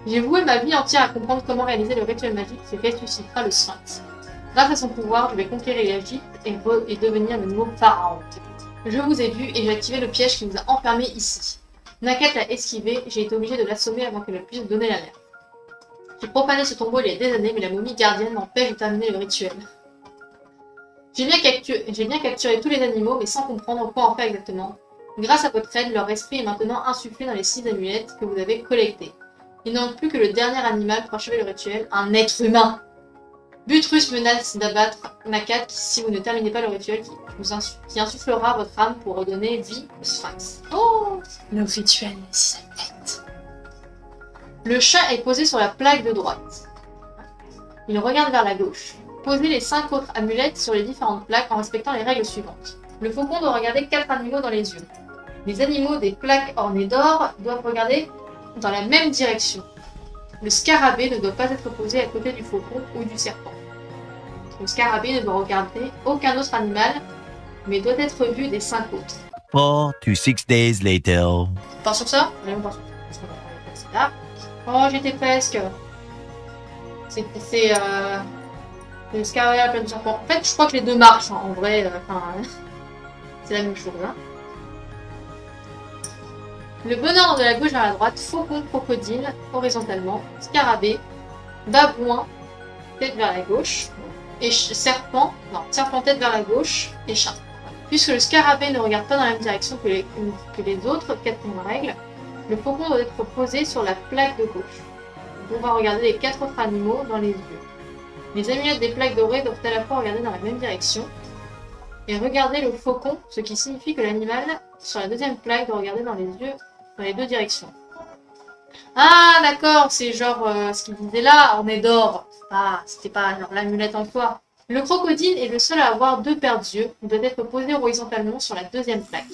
J'ai voué ma vie entière à comprendre comment réaliser le rituel magique qui ressuscitera le Sphinx. Grâce à son pouvoir, je vais conquérir l'Égypte et devenir le nouveau pharaon. Je vous ai vu et j'ai activé le piège qui vous a enfermé ici. Nakat l'a esquivé, j'ai été obligé de l'assommer avant qu'elle puisse donner la merde. J'ai profané ce tombeau il y a des années, mais la momie gardienne m'empêche de terminer le rituel. J'ai bien capturé tous les animaux, mais sans comprendre quoi en faire exactement. Grâce à votre aide, leur esprit est maintenant insufflé dans les 6 amulettes que vous avez collectées. Il ne manque plus que le dernier animal pour achever le rituel, un être humain. Butrus menace d'abattre Nakat si vous ne terminez pas le rituel qui insufflera votre âme pour redonner vie au Sphinx. Oh! Le rituel des 6 amulettes. Le chat est posé sur la plaque de droite. Il regarde vers la gauche. Posez les 5 autres amulettes sur les différentes plaques en respectant les règles suivantes. Le faucon doit regarder 4 animaux dans les yeux. Les animaux des plaques ornées d'or doivent regarder dans la même direction. Le scarabée ne doit pas être posé à côté du faucon ou du serpent. Le scarabée ne doit regarder aucun autre animal, mais doit être vu des 5 autres. 4 to 6 days later. On part sur ça? Allez, on part sur ça. Oh, j'étais presque. C'est le scarabée à la place du serpent. En fait, je crois que les deux marchent, hein, en vrai. C'est la même chose. Hein. Le bon ordre de la gauche vers la droite, faucon, crocodile, horizontalement, scarabée, babouin, tête vers la gauche, et serpent, serpent tête vers la gauche, et chat. Puisque le scarabée ne regarde pas dans la même direction que les autres, quatrième règle, le faucon doit être posé sur la plaque de gauche. On va regarder les 4 autres animaux dans les yeux. Les amulettes des plaques dorées doivent à la fois regarder dans la même direction, et regarder le faucon, ce qui signifie que l'animal, sur la deuxième plaque, doit regarder dans les yeux dans les deux directions. Ah d'accord, c'est genre ce qu'il disait là, orné d'or. Ah, c'était pas genre l'amulette en soi. Le crocodile est le seul à avoir 2 paires d'yeux. Il doit être posé horizontalement sur la deuxième plaque.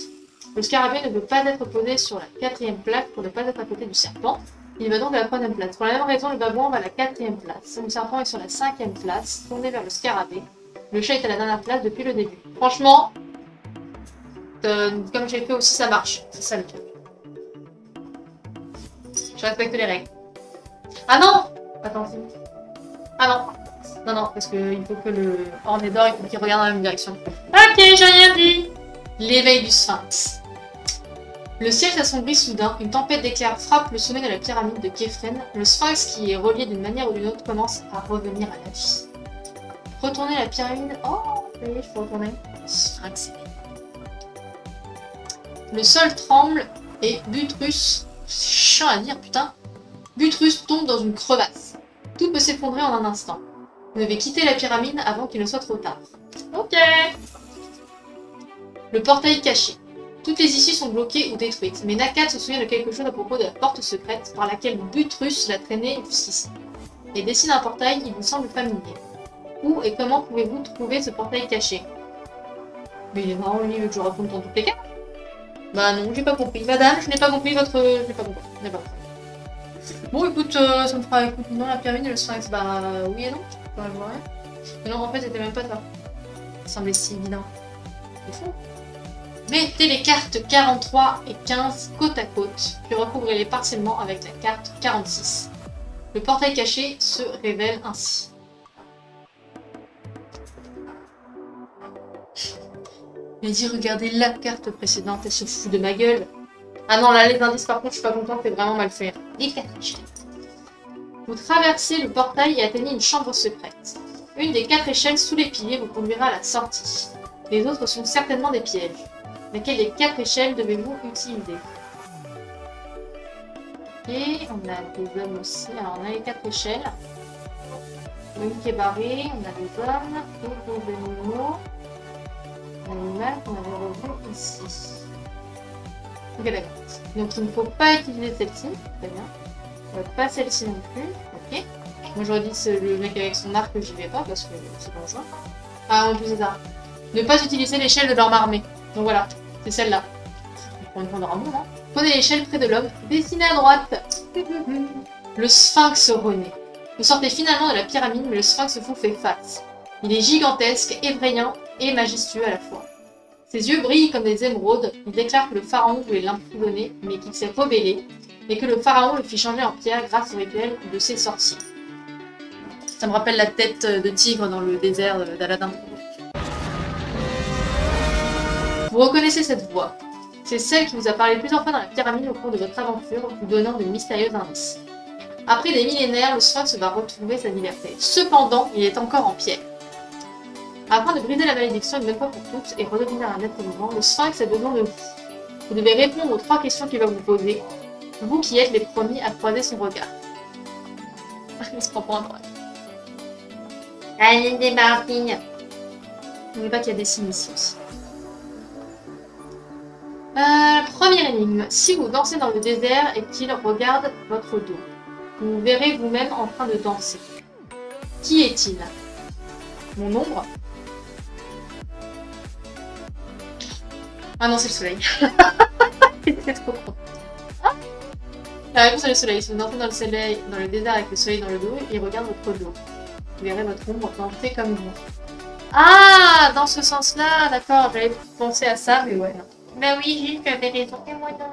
Le scarabée ne peut pas être posé sur la 4e plaque pour ne pas être à côté du serpent. Il va donc à la 3e place. Pour la même raison, le babouin va à la 4e place. Le serpent est sur la 5e place, tourné vers le scarabée. Le chat est à la dernière place depuis le début. Franchement, comme j'ai fait aussi, ça marche. C'est ça le truc. Je respecte les règles. Ah non! Attends, si. Ah non! Non, non, parce qu'il faut que le orné d'or, il faut qu'il regarde dans la même direction. Ok, j'ai rien dit! L'éveil du sphinx. Le ciel s'assombrit soudain, une tempête d'éclairs frappe le sommet de la pyramide de Képhren. Le sphinx, qui est relié d'une manière ou d'une autre, commence à revenir à la vie. Retourner la pyramide. Oh, ça y est, je peux retourner. Le sphinx. Le sol tremble et Butrus, c'est chiant à dire, putain. Butrus tombe dans une crevasse. Tout peut s'effondrer en un instant. Vous devez quitter la pyramide avant qu'il ne soit trop tard. Ok. Le portail caché. Toutes les issues sont bloquées ou détruites, mais Nakat se souvient de quelque chose à propos de la porte secrète par laquelle Butrus l'a traîné jusqu'ici. Et dessine un portail qui vous semble familier. Où et comment pouvez-vous trouver ce portail caché? Mais il est marrant, lui, que je raconte dans toutes les cas. Bah non, j'ai pas compris. Madame, je n'ai pas compris votre... Je n'ai pas compris. Bon, écoute, ça me fera... Écoute, non, la pyramide et le sphinx, bah oui et non. Je vois rien. Mais non, en fait, c'était même pas ça. Ça semblait si évident. C'est fou. Mettez les cartes 43 et 15 côte à côte, puis recouvrez-les partiellement avec la carte 46. Le portail caché se révèle ainsi. Mais dit, regardez la carte précédente, elle se fout de ma gueule. Ah non, là, les indices, par contre, je suis pas contente, c'est vraiment mal fait. Les 4 échelles. Vous traversez le portail et atteignez une chambre secrète. Une des 4 échelles sous les piliers vous conduira à la sortie. Les autres sont certainement des pièges. Laquelle des 4 échelles devez-vous utiliser? Et on a des hommes aussi. Alors, on a les 4 échelles. Une qui est barrée, on a des hommes et des animaux. L'animal qu'on avait revu ici. Ok, d'accord. Donc il ne faut pas utiliser celle-ci. Très bien. Pas celle-ci non plus. Ok. Moi j'aurais dit c'est le mec avec son arc que j'y vais pas parce que c'est dangereux. Ah, on peut ça. Ne pas utiliser l'échelle de l'arme armée. Donc voilà, c'est celle-là. Pour une fois d'aura bon, hein. Prenez l'échelle près de l'homme, dessinez à droite. Le sphinx renaît. Vous sortez finalement de la pyramide, mais le sphinx vous fait face. Il est gigantesque, effrayant et majestueux à la fois. Ses yeux brillent comme des émeraudes. Il déclare que le pharaon voulait l'emprisonner, mais qu'il s'est rebellé, et que le pharaon le fit changer en pierre grâce au rituel de ses sorciers. Ça me rappelle la tête de tigre dans le désert d'Aladin. Vous reconnaissez cette voix. C'est celle qui vous a parlé plusieurs fois dans la pyramide au cours de votre aventure, vous donnant de mystérieux indices. Après des millénaires, le sphinx va retrouver sa liberté. Cependant, il est encore en pierre. Afin de briser la malédiction une bonne fois pour toutes et redevenir un être vivant, le sphinx a besoin de vous. Vous devez répondre aux 3 questions qu'il va vous poser, vous qui êtes les premiers à croiser son regard. Il se prend pour un droit. Allez, des Martines. N'oubliez pas qu'il y a des signes ici aussi. Première énigme. Si vous dansez dans le désert et qu'il regarde votre dos, vous verrez vous-même en train de danser. Qui est-il? mon ombre. Ah non, c'est le soleil. C'était trop con. La réponse est le soleil. Si vous entrez dans le soleil, dans le désert avec le soleil dans le dos, il regarde votre dos. Vous verrez votre ombre plantée comme vous. Ah, dans ce sens-là, d'accord, j'avais pensé à ça, mais ouais, non. Bah oui, Gilles, tu avais raison, et moi non.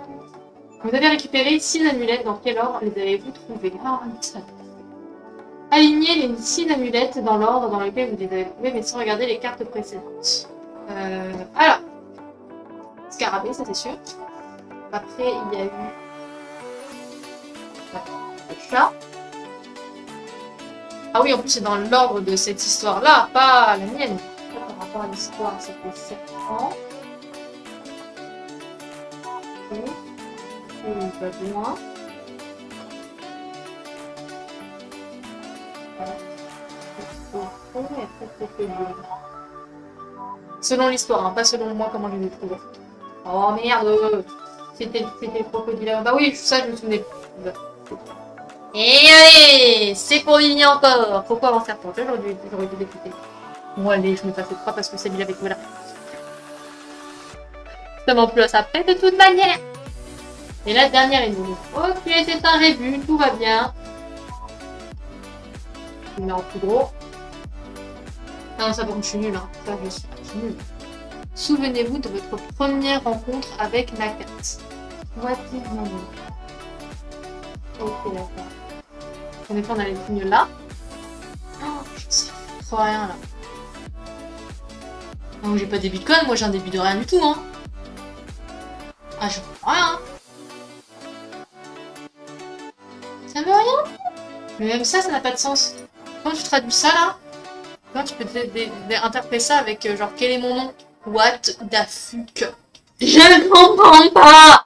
Vous avez récupéré 6 amulettes, dans quel ordre les avez-vous trouvées? Ah, ça. Alignez les 6 amulettes dans l'ordre dans lequel vous les avez trouvées, mais sans regarder les cartes précédentes. Alors, Scarabée, ça c'est sûr. Après, il y a eu le chat. Ah oui, en plus, c'est dans l'ordre de cette histoire-là, pas la mienne. Par rapport à l'histoire, c'était le serpent. Pas loin. Selon l'histoire, hein, pas selon moi comment je l'ai trouvé. Oh merde, c'était le crocodile. Bah oui, ça je me souvenais plus. Et allez, c'est pour Lily encore. Pourquoi avant serpent? J'aurais dû l'écouter. Bon allez, je me passe 3 parce que c'est lui avec voilà. Ça m'en plus après de toute manière. Et la dernière énigme. Ok, c'est un rébut, tout va bien. Je mets en plus gros. Ah non, ça par contre, je suis nulle. Hein. Ça, je suis nulle. Souvenez-vous de votre première rencontre avec Nakat. Moitié-moment. Ok, d'accord. En effet, on a les signes là. Oh, je sais trop rien là. Non, j'ai pas de début de code, moi j'ai un début de rien du tout. Hein. Ah, je comprends rien. Ça veut rien. Mais même ça n'a pas de sens. Quand tu traduis ça là, quand tu peux interpréter ça avec genre quel est mon nom? What the fuck? Je ne comprends pas.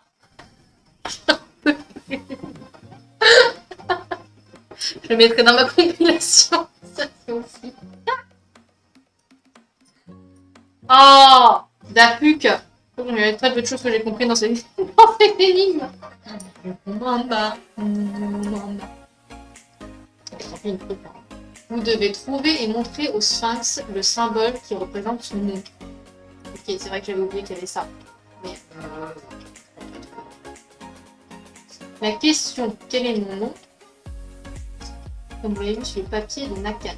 Je le mettrai dans ma compilation. Ça c'est aussi. Oh, da fuck. Il y a très peu de choses que j'ai compris dans cette énigme. Je comprends pas. Vous devez trouver et montrer au Sphinx le symbole qui représente son nom. Ok, c'est vrai que j'avais oublié qu'il y avait ça. Mais... La question, quel est mon nom? Comme vous l'avez vu sur le papier de Nakat.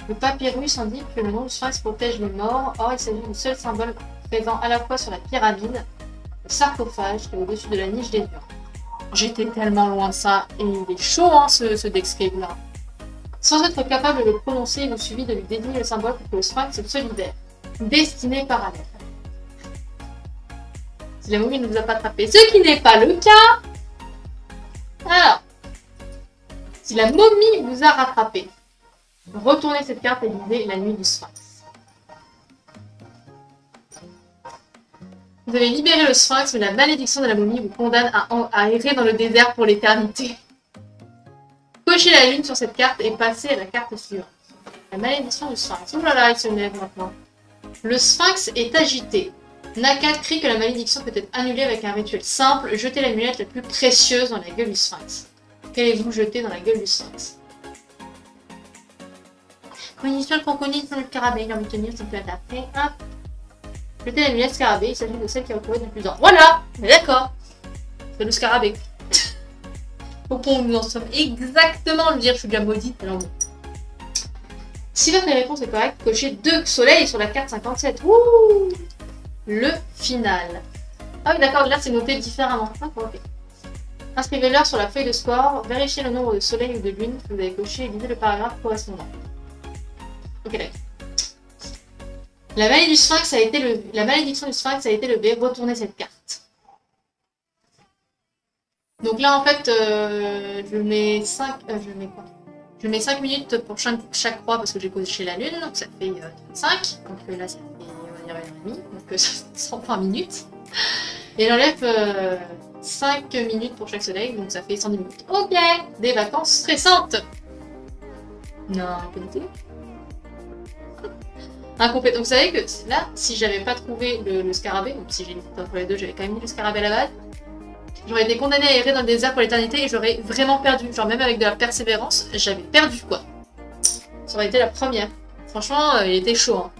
Le papyrus indique que le nom du Sphinx protège les morts. Or, il s'agit du seul symbole présent à la fois sur la pyramide, le sarcophage et au-dessus de la niche des dieux. J'étais tellement loin de ça, et il est chaud hein, ce Dexcribe là. Sans être capable de le prononcer, il vous suffit de lui désigner le symbole pour que le Sphinx se libère. Destinée parallèle. Si la momie ne vous a pas attrapé, ce qui n'est pas le cas. Alors, si la momie vous a rattrapé, retournez cette carte et lisez la nuit du Sphinx. Vous avez libéré le Sphinx, mais la malédiction de la momie vous condamne à errer dans le désert pour l'éternité. Cochez la lune sur cette carte et passez à la carte suivante. La malédiction du Sphinx. Ouh là là, il se lève maintenant. Le Sphinx est agité. Nakat crie que la malédiction peut être annulée avec un rituel simple. Jetez l'amulette la plus précieuse dans la gueule du Sphinx. Qu'allez-vous jeter dans la gueule du Sphinx? Condition qu'on connaît dans le scarabée. Il a envie de tenir, c'est peut être après. Hop. Jetez l'amulette scarabée. Il s'agit de celle qui est retrouvée depuis longtemps. Voilà. D'accord. C'est le scarabée. Au point où nous en sommes exactement le dire, je suis bien maudite. Alors bon. Si votre réponse est correcte, cochez 2 soleils sur la carte 57. Ouh. Le final. Ah oui, d'accord, là c'est noté différemment. D'accord, ok. Inscrivez-leur sur la feuille de score, vérifiez le nombre de soleils ou de lunes que vous avez coché et lisez le paragraphe correspondant. Ok, d'accord. La malédiction du Sphinx a été levée. Retournez cette carte. Donc là, en fait, je mets 5... Je mets 5 minutes pour chaque croix parce que j'ai coché la lune, donc ça fait 35. Donc là, ça fait, on va dire, 1h30, donc ça fait 120 minutes. Et j'enlève 5 minutes pour chaque soleil, donc ça fait 110 minutes. Ok, des vacances stressantes. Non, incompétent. Incompétent. Donc vous savez que là, si j'avais pas trouvé le scarabée, donc si j'ai une entre les deux, j'avais quand même mis le scarabée à la base. J'aurais été condamnée à errer dans le désert pour l'éternité et j'aurais vraiment perdu. Genre même avec de la persévérance, j'avais perdu quoi. ça aurait été la première. Franchement, il était chaud. Hein.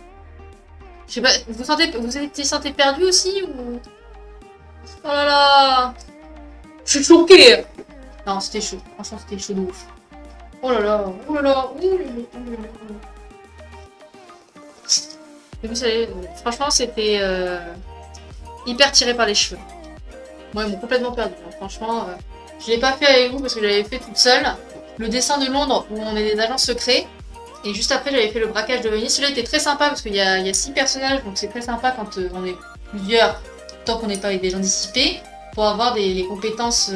Je sais pas, vous étiez senti perdu aussi ou... Oh là là! Je suis choquée! Non, c'était chaud. Franchement, c'était chaud de ouf. Oh là là, oh là là, oh là là, oh là là. Et vous savez, franchement, c'était hyper tiré par les cheveux. Moi, ils m'ont complètement perdu. Hein. Franchement, je l'ai pas fait avec vous parce que j'avais fait toute seule. Le dessin de Londres où on est des agents secrets. Et juste après, j'avais fait le braquage de Venise. Celui-là était très sympa parce qu'il y a 6 personnages. Donc c'est très sympa quand on est plusieurs, tant qu'on n'est pas avec des gens dissipés. Pour avoir les compétences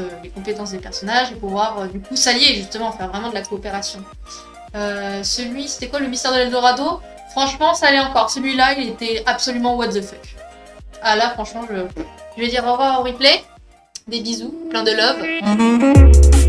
des personnages et pouvoir du coup s'allier justement, faire vraiment de la coopération. Celui, c'était quoi, le mystère de l'Eldorado? Franchement, ça allait encore. Celui-là, il était absolument what the fuck. Ah là, franchement, je vais dire au revoir au replay. Des bisous, plein de love.